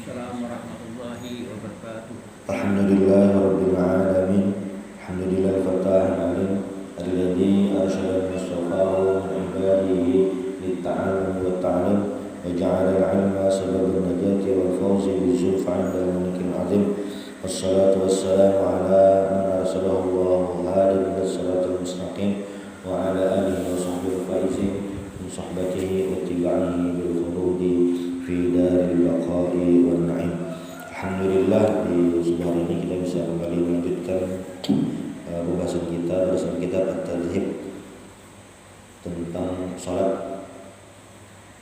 Waalaikumsalam warahmatullahi wabarakatuh. Alhamdulillah Rabbil Alamin. Alhamdulillah Fatahil Alim Alladhi arsyada mustafahu min ibadihi litta'alum wa ta'alim wa ja'ala al-ilma sababun najati wal fawzi bizulfa 'inda al-malikil azim. Wassalatu wassalamu ala man arsalahu Allahu hadi ila siratal mustaqim wa ala alihi wa sahbihi faizin min sahbatihi wa tiba'ihi bil khuludi fi daril baqa'i wan na'im. Alhamdulillah di sebuah hari ini kita bisa kembali melanjutkan pembahasan kita bersama kitab At-Tadhib tentang salat.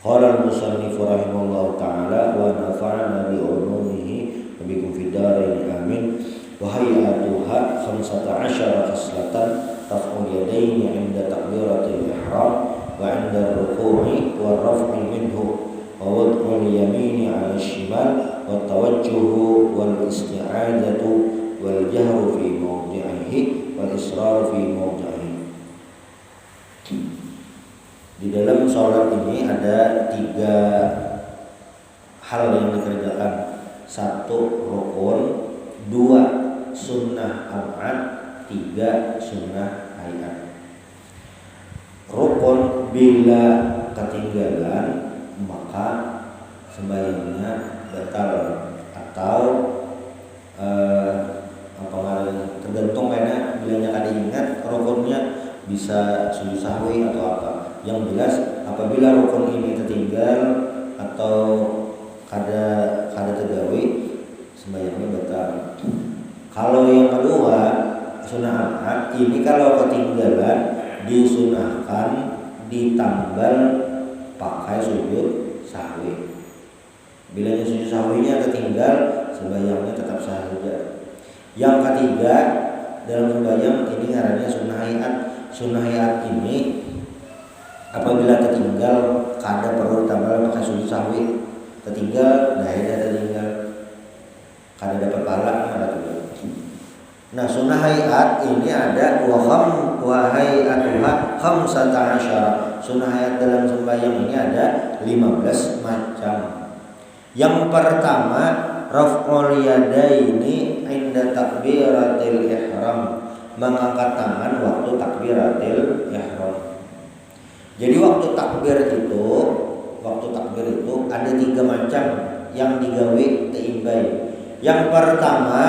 Qala al-musannif rahimahullahu ta'ala wa nafa'ana bi ulumihi wa bikum fid dharain amin. Wa hayatuha 15 khaslatan raf'ul yadaini 'inda takbiratil ihram wa 'inda ar-ruku'i wa raf'i minhu wa wad'ul yamini 'ala asy-shimal wa tawajjuhu wal isti'adzatu wal jahru fi mawdi'ihi wal israr fi mawdi'ihi. Di dalam sholat ini ada 3 hal yang dikerjakan. 1 rukun, 2 sunnah ab'ad, 3 sunnah hayat. Rukun bila ketinggalan maka sembahyangnya batal atau tergantung karena bilanya kada ingat rukunnya bisa sujud sahwi atau apa. Yang jelas apabila rukun ini tertinggal atau kada tergawi sembahyangnya batal. Kalau yang kedua sunnah ab'ad ini kalau ketinggalan disunahkan ditambal pakai sujud sahwi. Bilanya sujud sahwinya tertinggal, sembahyangnya tetap sah saja. Yang ketiga dalam sembahyang ini ngarannya sunnah hayat. Sunnah hayat ini apabila tertinggal kada perlu ditambal pakai sujud sahwi. Tertinggal, tertinggal, kada dapat pahala, kada juga. Nah sunnah hayat ini ada wa hayatuha 15. Sunnah hayat dalam sembahyang ini ada 15 macam. Yang pertama raf'ul yadaini 'inda takbiratil ihram, mengangkat tangan waktu takbiratil ihram. Jadi waktu takbir itu ada 3 macam yang digawe teimbai. Yang pertama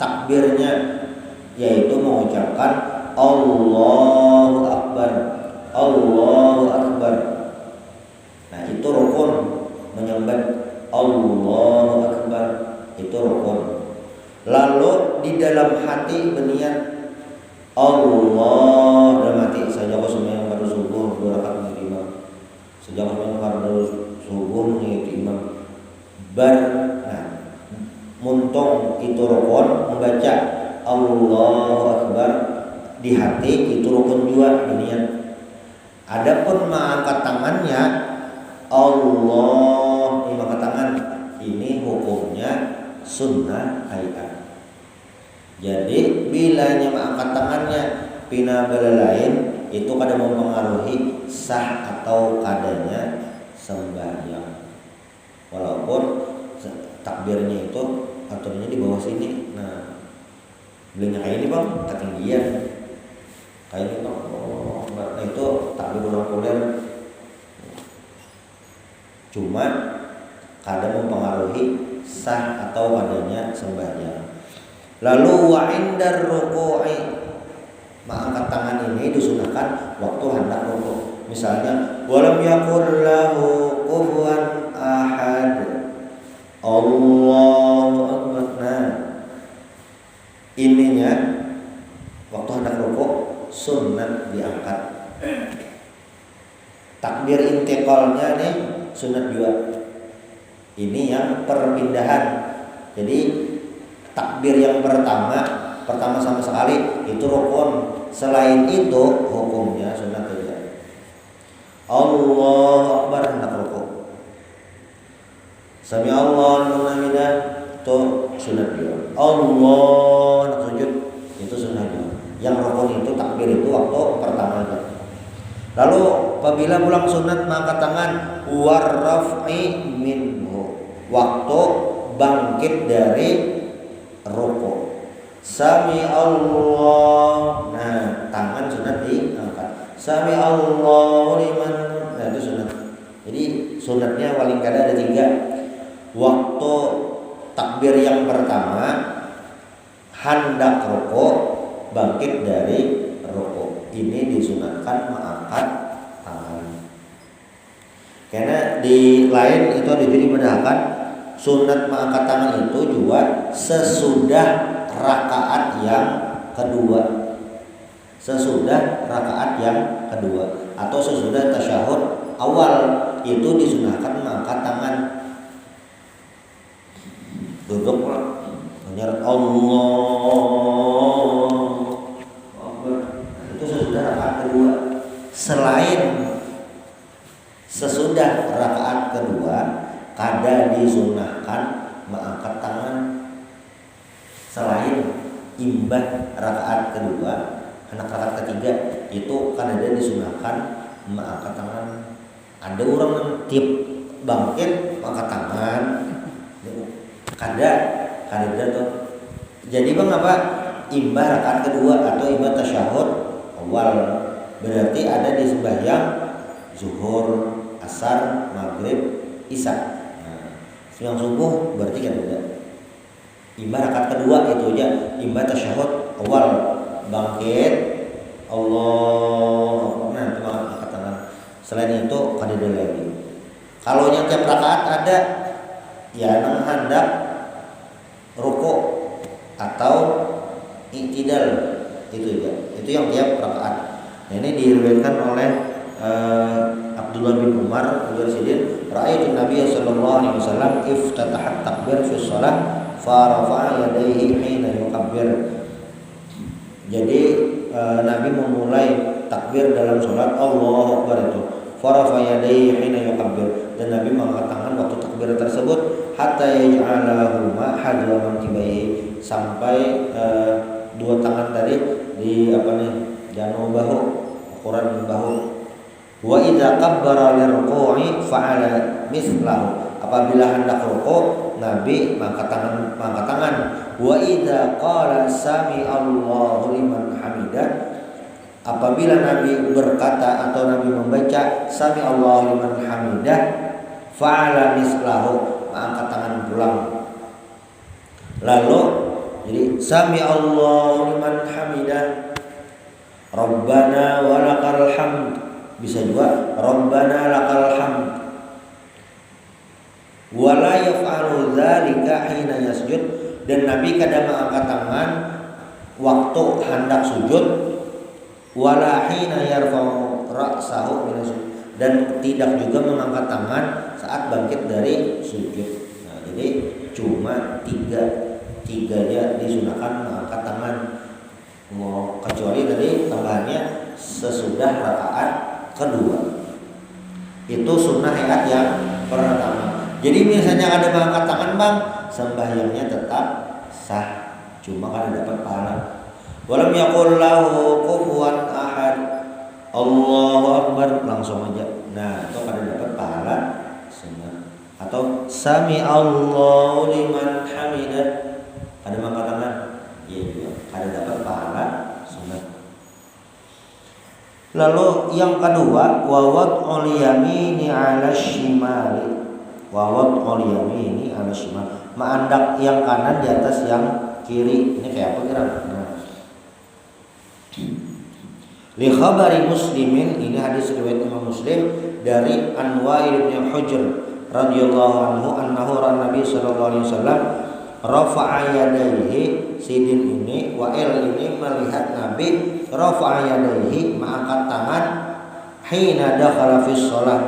takbirnya yaitu mengucapkan Allahu Akbar. Allahu Akbar. Nah itu rukun, menyembah Allahu Akbar, itu rukun. Lalu di dalam hati berniat Allah, dalam hati saja kau sembahyang pada subuh 2 rakaat mengikuti imam. Sejak sembahyang pada subuh mengikuti imam. Nah, muntung itu rukun, membaca Allahu Akbar di hati itu rukun juga berniat. Adapun mengangkat tangannya Allah di mangkat tangan ini hukumnya sunnah hayat. Jadi bilanya mengangkat tangannya pina bala lain itu kada mempengaruhi sah atau kadanya sembahyang. Walaupun takbirnya itu aturnya di bawah sini. Nah, bilanya kayak ini bang ketinggian. Kayak ini bang. Nah itu takbir populer. Cuma kadang mempengaruhi sah atau padanya sembahyang. Lalu wa indar ruku'i, mengangkat tangan ini disunahkan waktu hendak rukuk. Misalnya walam yakul lahu kufuwan ahad. Allahu Akbar. Nah, ininya waktu hendak rukuk sunat diangkat. Takbir intiqalnya nih sunat juga. Ini yang perpindahan. Jadi takbir yang pertama sama sekali itu rukun. Selain itu hukumnya sunat saja. Allahu Akbar hendak rukuk. Sami Allah liman hamidah itu sunat juga. Allah hendak sujud itu sunat juga. Yang rukun itu takbir itu waktu pertama saja. Lalu apabila pulang sunat mengangkat tangan warraf'i minhu, waktu bangkit dari rukuk. Sami Allah. Nah, tangan sunat diangkat. Sami Allahu liman. Nah, itu sunat. Jadi sunatnya paling kada ada 3. Waktu takbir yang pertama hendak rukuk, bangkit dari rukuk. Ini disunatkan mengangkat tangan. Karena di lain itu ada jadi membedakan sunat mengangkat tangan itu juga sesudah rakaat yang kedua. Sesudah rakaat yang kedua atau sesudah tasyahud awal itu disunahkan mengangkat tangan. Duduk menyeret Allah Akbar. Itu sesudah rakaat kedua. Selain sesudah rakaat kedua kada disunahkan mengangkat tangan. Selain imbah rakaat kedua, anak rakaat ketiga itu kada disunahkan mengangkat tangan. Ada orang yang tiap bangkit mengangkat tangan, kada tuh. Jadi bang apa? Imbah rakaat kedua atau imbah tasyahud awal berarti ada di sembahyang zuhur, asar, maghrib, isya. Nah, siang subuh berarti kan ada. Imbah rakaat kedua itu aja, imbah tasyahud awal bangkit Allah. Nah, itu angkat tangan. Selain itu kada ada lagi. Kalau yang tiap rakaat ada ya nang hendak rukuk atau i'tidal itu aja. Itu yang tiap rakaat. Nah, ini diriwayatkan oleh Abdullah bin Umar Al-Sidin, ra'aitu Nabi sallallahu alaihi wasallam iftataha takbir fi shalah fa rafa'a yadayhi hina yukabbir. Jadi Nabi memulai takbir dalam salat Allahu Akbar itu fa rafa'a yadayhi hina yukabbir, dan Nabi mengangkat tangan waktu takbir tersebut hatta yaj'alahuma hadwa mantibaihi, sampai dua tangan tadi di janu bahu, ukuran bahu. Wa idza kabbara lirruku'i fa'ala mislahu, apabila hendak rukuk Nabi mengangkat tangan. Wa idza qala sami Allahu liman hamidah, apabila Nabi berkata atau Nabi membaca sami Allahu liman hamidah fa'ala mislahu, mengangkat tangan pulang. Lalu jadi sami Allahu liman hamidah Rabbana walakal hamd, bisa juga Rabbana lakal hamd. Wala yaf'alu dzalika hina yasjud, dan Nabi kada mengangkat tangan waktu hendak sujud, wala hina yarfa'u ra'sahu min sujud, dan tidak juga mengangkat tangan saat bangkit dari sujud. Nah, jadi cuma tiganya disunahkan mengangkat tangan. Kecuali tadi tambahannya sesudah rakaat kedua. Itu sunnah hayat yang pertama. Jadi misalnya ada mengangkat tangan bang, sembahyangnya tetap sah, cuma kan dapat pahala. Walam yaqul lahu kufuwan ahad, Allahu Akbar, langsung aja. Nah, itu kan dapat pahala sunnah. Atau sami Allahu liman hamidah, ada mengangkat tangan, iya juga, ada dapat pahala sunnah. Lalu yang kedua, wawat ul yamini 'ala shimali. Wawat ul yamini 'ala shimali. Mengandak yang kanan di atas yang kiri. Ini kayak apa kira? Nah. Li khabari Muslimin, ini hadis riwayat Imam Muslim dari Anwa'il bin Hujr radhiyallahu anhu annahu Nabi sallallahu alaihi wasallam rafa'a yadayhi. Sidin ini Wa'il ini melihat Nabi rafa'a yadayhi, mengangkat tangan hina dakhala fi shalah,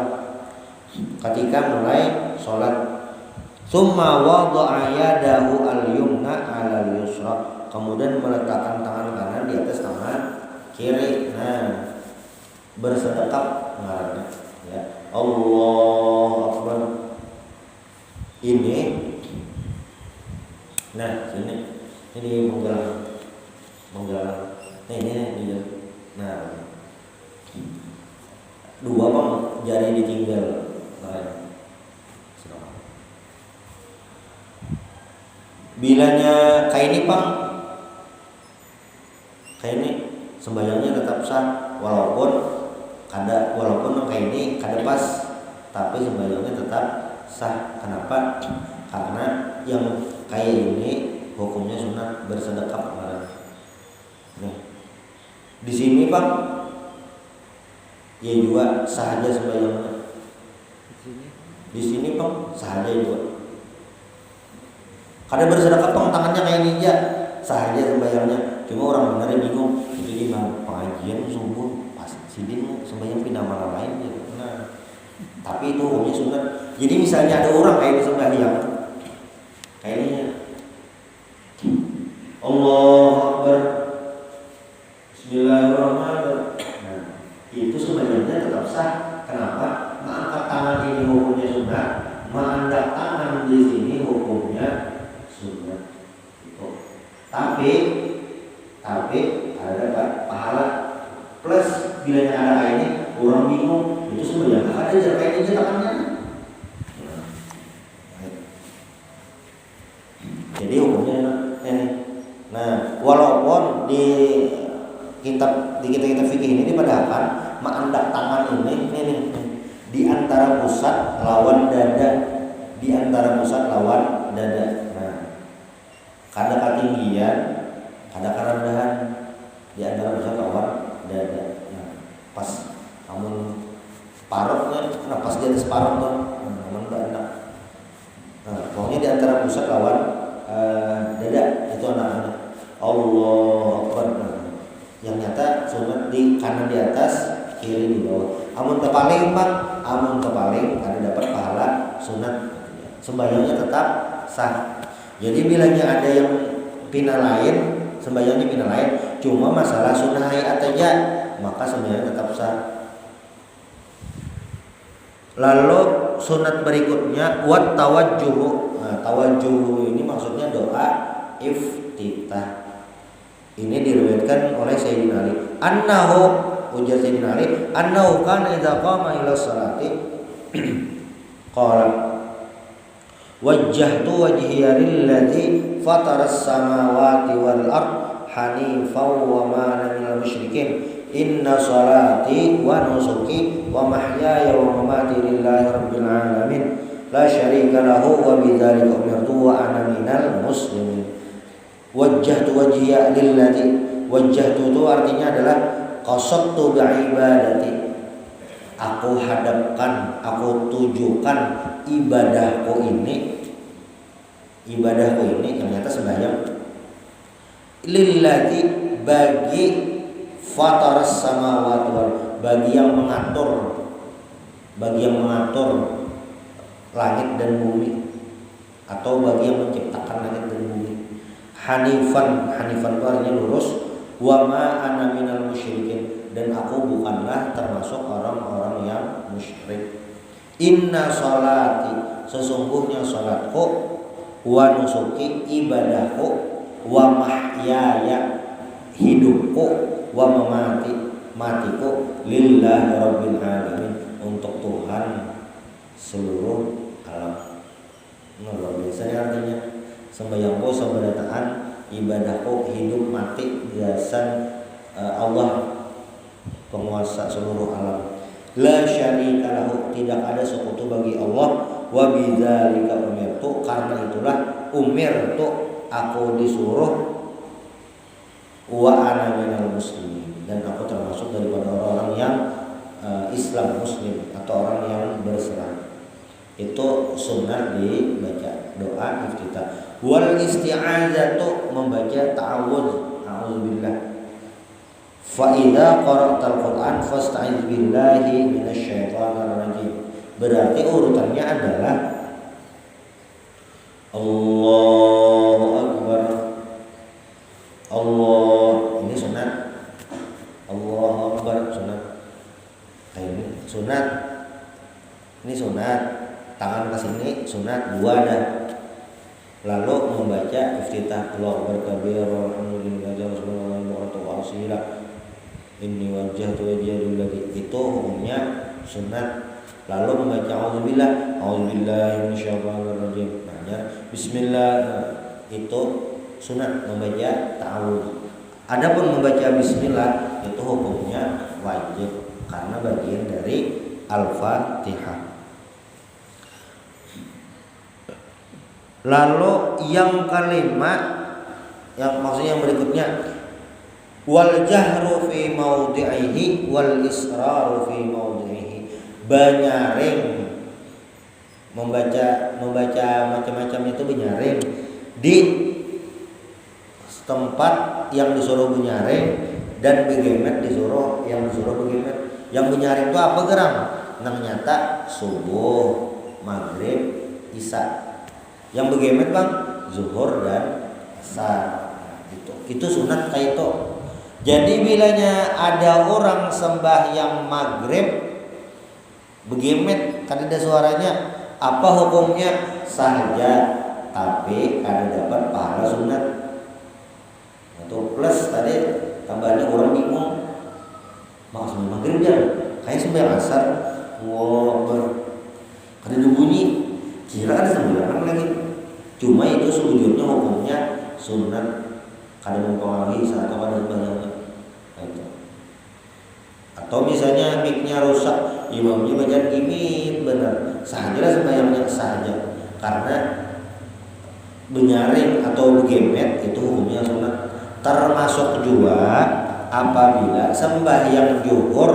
ketika mulai salat. Tsumma wada'a yadahu al-yumna 'ala al-yusra, kemudian meletakkan tangan kanan di atas tangan kiri. Nah, bersedekap mengarahnya ya. Allahu Akbar. Ini nah ini menggelar. Nah ini. Nah, dua bang jari ditinggal. Nah, Bilanya kayak ini Pak, kayak ini sembahyangnya tetap sah walaupun kayak ini kada pas, tapi sembahyangnya tetap sah. Kenapa? Karena yang kayak ini hukumnya sunat bersedekap kemarin. Nih, di sini Pak, ya juga sah aja sembahyangnya. Di sini Pak sah aja juga. Kada bersedekap Pak, tangannya kayak ini aja, sah aja sembahyangnya. Cuma orang benernya bingung, itu di pengajian subuh pas sidin sembahyang pindah malam lain gitu. Nah, tapi itu hukumnya sunat. Jadi misalnya ada orang kayak di sembahyang, kayaknya Allahu Akbar, Bismillahirrahmanirrahim. Nah, itu sembahyangnya tetap sah. Kenapa? Mengangkat tangan ini hukumnya sunat, mengangkat tangan di sini hukumnya sunat. Gitu. Tapi ada pahala plus bilanya ada ini orang bingung itu sembahyang ada kayak ini tangannya. Jadi hukumnya ini. Nah, walaupun di kitab fikih ini dipadahkan mengandak tangan ini di antara pusat lawan dada, di antara pusat lawan dada. Nah, kada ketinggian, kada kerendahan, di antara pusat lawan dada. Nah, pas namun parotnya, nah pas di atas parot tuh, namun enak. Nah, pokoknya di antara pusat lawan dada itu anak-anak. Allahu Akbar. Yang nyata sunat di kanan di atas, kiri di bawah. Amun tepaling Bang, amun tepaling ada dapat pahala sunat. Sembahyangnya tetap sah. Jadi bilanya ada yang pina lain, sembahyangnya pina lain, cuma masalah sunnah hayat aja, maka sembahyangnya tetap sah. Lalu sunat berikutnya wat tawajjuh. Nah, tawajjuh ini maksudnya doa iftitah. Ini diriwayatkan oleh Sayyidina Ali. Annahu, ujar Sayyidina Ali, annahu kana idza qama ila sholati qala wajjahtu wajhiya lilladzi fataras samawati wal ard hanifan wa ma ana minal musyrikin. Inna sholati wa nusuki wa mahyaya wa mamati lillahi rabbil alamin la syarika lahu wa bidzalika umirtu wa ana minal muslimin. Wajjahtu wajhiya lilladzi, wajjahtu itu artinya adalah qasadtu bi'ibadati, aku hadapkan, aku tujukan ibadahku ini ternyata sembahyang lilladzi, bagi fataras samawati wal, bagi yang mengatur langit dan bumi, atau bagi yang menciptakan langit dan bumi. Hanifan itu artinya lurus. Wa ma ana minal musyrikin, dan aku bukanlah termasuk orang-orang yang musyrik. Inna sholati, sesungguhnya salatku, wa nusuki, ibadahku, wa mahyaya, hidupku, wa mamati, matiku, lillahi rabbil alamin, untuk Tuhan seluruh alam. Luar biasa artinya. Sembahyangku, sabadataan, ibadahku, hidup mati berdasar Allah, penguasa seluruh alam. La syarika lahu, tidak ada sekutu bagi Allah. Wa bidzalika umirtu, karena itulah umirtu, aku disuruh, wa ana minal muslimin, dan aku termasuk daripada orang-orang yang Islam muslim atau orang yang berserah. Itu sunnah dibaca doa iftitah. Wal isti'adzatu, membaca ta'awudz, a'udzubillah. Fa idza qara'tal Qur'an fasta'iz billahi minasyaitonir rajim. Berarti urutannya adalah Allahu Akbar. Allah, ini sunat. Allahu Akbar sunat. Ini sunat. Ini sunat. Tangan ke sini sunat, dua dah. Lalu membaca iftitah Allahu Akbar kabir walhamdulillahi wa asila inni wajjahtu wajhiya lillazi, itu hukumnya sunat. Lalu membaca auzubillahi minasyaitonir rajim, bismillah, itu sunat membaca ta'awudz. Adapun membaca bismillah itu hukumnya wajib karena bagian dari Al-Fatihah. Lalu yang kelima, yang maksudnya yang berikutnya, wal jahru fi maudhi'ihi wal israru fi maudhi'ihi. Benyaring membaca macam-macam itu benyaring di tempat yang disuruh benyaring dan begemet disuruh yang disuruh begemet. Yang benyaring itu apa geram? Ternyata subuh, maghrib, isya. Yang begemet bang zuhur dan asar. Itu sunat kayak itu. Jadi bilanya ada orang sembahyang maghrib begemet kada ada suaranya, apa hukumnya? Saja, tapi kada dapat pahala sunat. Itu plus tadi tambahannya orang bingung. Maka sembahyang maghrib kan kayak sembahyang asar. Kada ada bunyi, kira ada sembahyang lagi. Cuma itu sujudnya hukumnya sunat, kada mempengaruhi saat ada sembahyang. Atau misalnya mic-nya rusak, imamnya bacaan gini benar, sahaja sembahyangnya sahaja. Karena benyaring atau begemet itu hukumnya sunat. Termasuk juga apabila sembahyang zuhur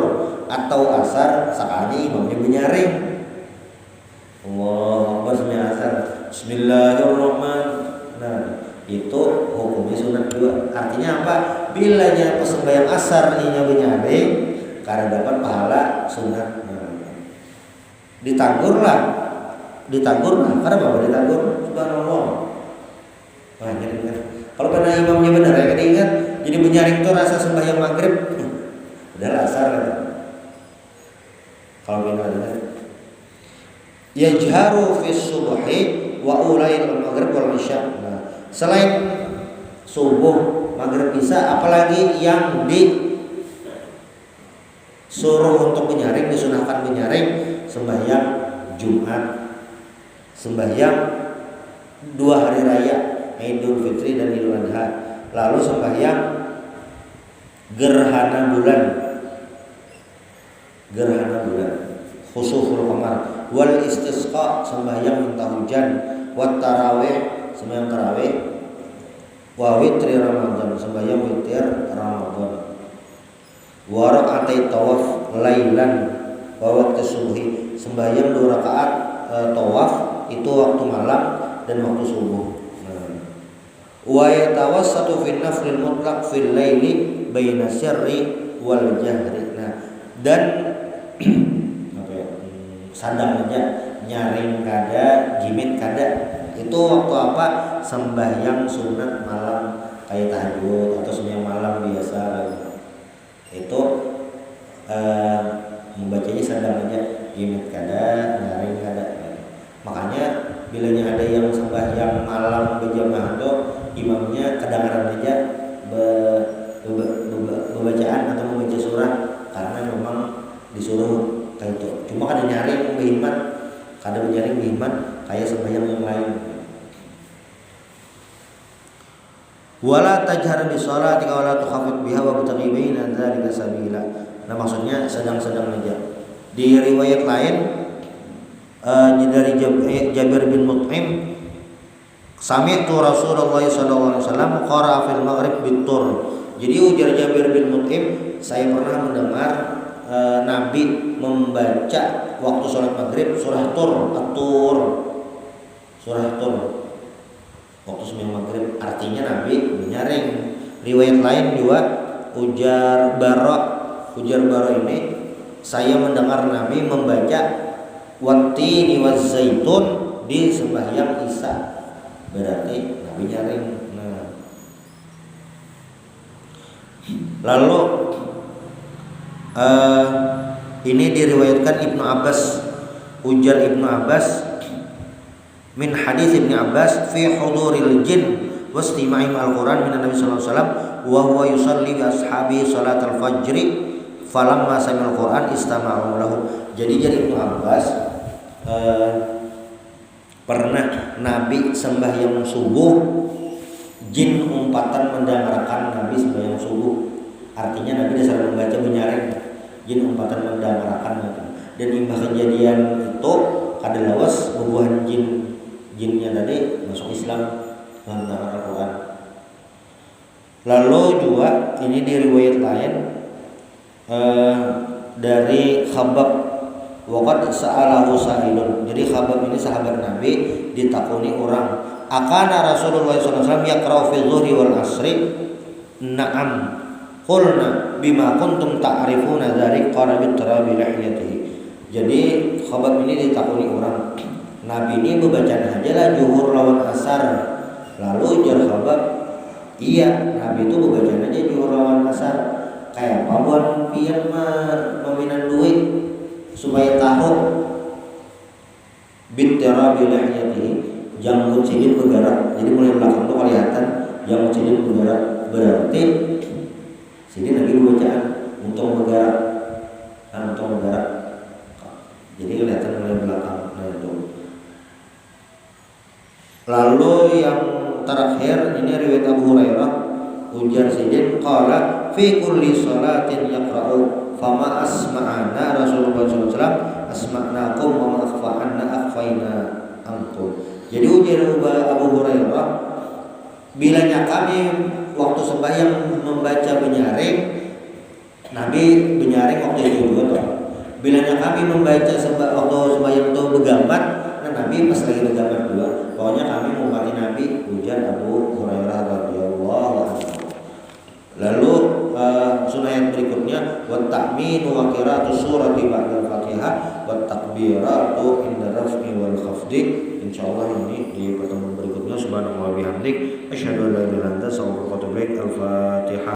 atau asar sekali imamnya benyaring. Allahu Akbar sembahyang asar, Bismillahirrahmanirrahim. Nah, itu hukumnya sunat juga. Artinya apa? Bilanya sembahyang asar inya benyaring karena dapat pahala sunat. Ditagur lah. Karena bapak ditagur, subhanallah. Nah, jadi kan. Kalau karena imamnya benar ya, kan ingat. Jadi benyaring itu rasa sembahyang maghrib, udah asar kan. Kalau benar kan. Yajharu fi subhi wa ulail maghrib wal isya. Nah, selain subuh, maghrib, isya, apalagi yang disuruh untuk benyaring, disunahkan benyaring, sembahyang Jumat, sembahyang 2 hari raya, Idul Fitri dan Idul Adha, lalu sembahyang gerhana bulan, khusuful qamar, wal istisqa, sembahyang minta hujan, wat tarawih, sembahyang tarawih, wa witri Ramadan, sembahyang witir Ramadan, wa rakaatai tawaf lailan wa waqti subhi, sembahyang 2 rakaat tawaf itu waktu malam dan waktu subuh. Wa yatawassatu fi naflil mutlaq fil laili baina sirri wal jahri. Nah, dan sadang aja, nyaring kada, gimit kada. Itu waktu apa? Sembahyang sunat malam kayak tahajud atau sembahyang malam biasa. Itu membacanya sadang aja, gimit kada, nyaring kada. Makanya bilanya ada yang sembahyang malam berjamaah itu imamnya kedengaran aja bacaan atau membaca surah karena memang disuruh kayak itu. Cuma kada nyaring berhimmat, kada menyaring berhimmat kayak sembahyang yang lain. Wala tajhar bi sholati wa la tukhafit biha wa butaghi baina dzalika sabila. Nah, maksudnya sedang-sedang aja. Di riwayat lain dari Jabir bin Mut'im, sami'tu Rasulullah sallallahu alaihi wasallam qara'a fil maghrib bitur. Jadi ujar Jabir bin Mut'im, saya pernah mendengar Nabi membaca waktu sholat maghrib surah Tur, surah Tur waktu sembahyang maghrib. Artinya Nabi menyaring. Riwayat lain juga ujar Bara ini, saya mendengar Nabi membaca wattini waz zaitun di sembahyang isya. Berarti Nabi nyaring. Nah, lalu ini diriwayatkan Ibnu Abbas, ujar Ibnu Abbas min hadis Ibnu Abbas fi huduril jin wastima'im al-Quran min Nabi sallallahu alaihi wasallam wa huwa yusalli bi ashabi salatal fajri falamma sami'al Quran istama'u lahu. Jadi Ibnu Abbas pernah Nabi sembahyang subuh jin umpatan mendengarkan Nabi sembahyang subuh. Artinya Nabi dasar membaca menyaring, jin umpatan mendengarkan Nabi. Dan imbah kejadian itu kadalawas bubuhan jinnya tadi masuk Islam mendengar Al-Quran. Lalu juga ini di riwayat lain dari Khabbab waqad sa'alahu sa'ilun. Jadi Khabbab ini sahabat Nabi ditakuni orang, akana Rasulullah SAW yaqra'u fi dhuhri wal asri? Na'am. Qulna bima kuntum ta'rifuna dzalik qala bi tarabi lihiyatihi. Jadi Khabbab ini ditakuni orang, Nabi ini bacaan aja lah zuhur lawan asar. Lalu jar Khabbab, iya Nabi itu bacaan aja zuhur lawan asar. Kayak pabuan pian mah maminan duit supaya tahu bitara bilahiyatihi, janggut sidin bergerak. Jadi mulai belakang tuh kelihatan janggut sidin bergerak, berarti sidin lagi bacaan untung bergerak kan, untung bergerak. Jadi kelihatan mulai belakang. Nah itu. Lalu yang terakhir ini riwayat Abu Hurairah, ujar sidin qala fi kulli salatin yaqra'u fama asma'ana Rasulullah SAW asma'nakum wa ma akhfa'anna akhfaina antum. Jadi ujar Abu Hurairah, bilanya kami waktu sembahyang membaca benyaring, Nabi benyaring waktu itu juga toh. Bilanya kami membaca waktu sembahyang itu bergambar, nah Nabi pas lagi bergambar juga. Pokoknya kami menghormati Nabi, ujar Abu Hurairah radhiyallahu anhu. Lalu sunnah yang berikutnya wa ta'minu wa qira'atu surati ba'da al-Fatihah wa takbiratu inda raf'i wal khafdi. Insyaallah ini di pertemuan berikutnya. Subhanallah bihamdik asyhadu an la ilaha illa anta astaghfiruka wa atubu ilaik. Al-Fatihah.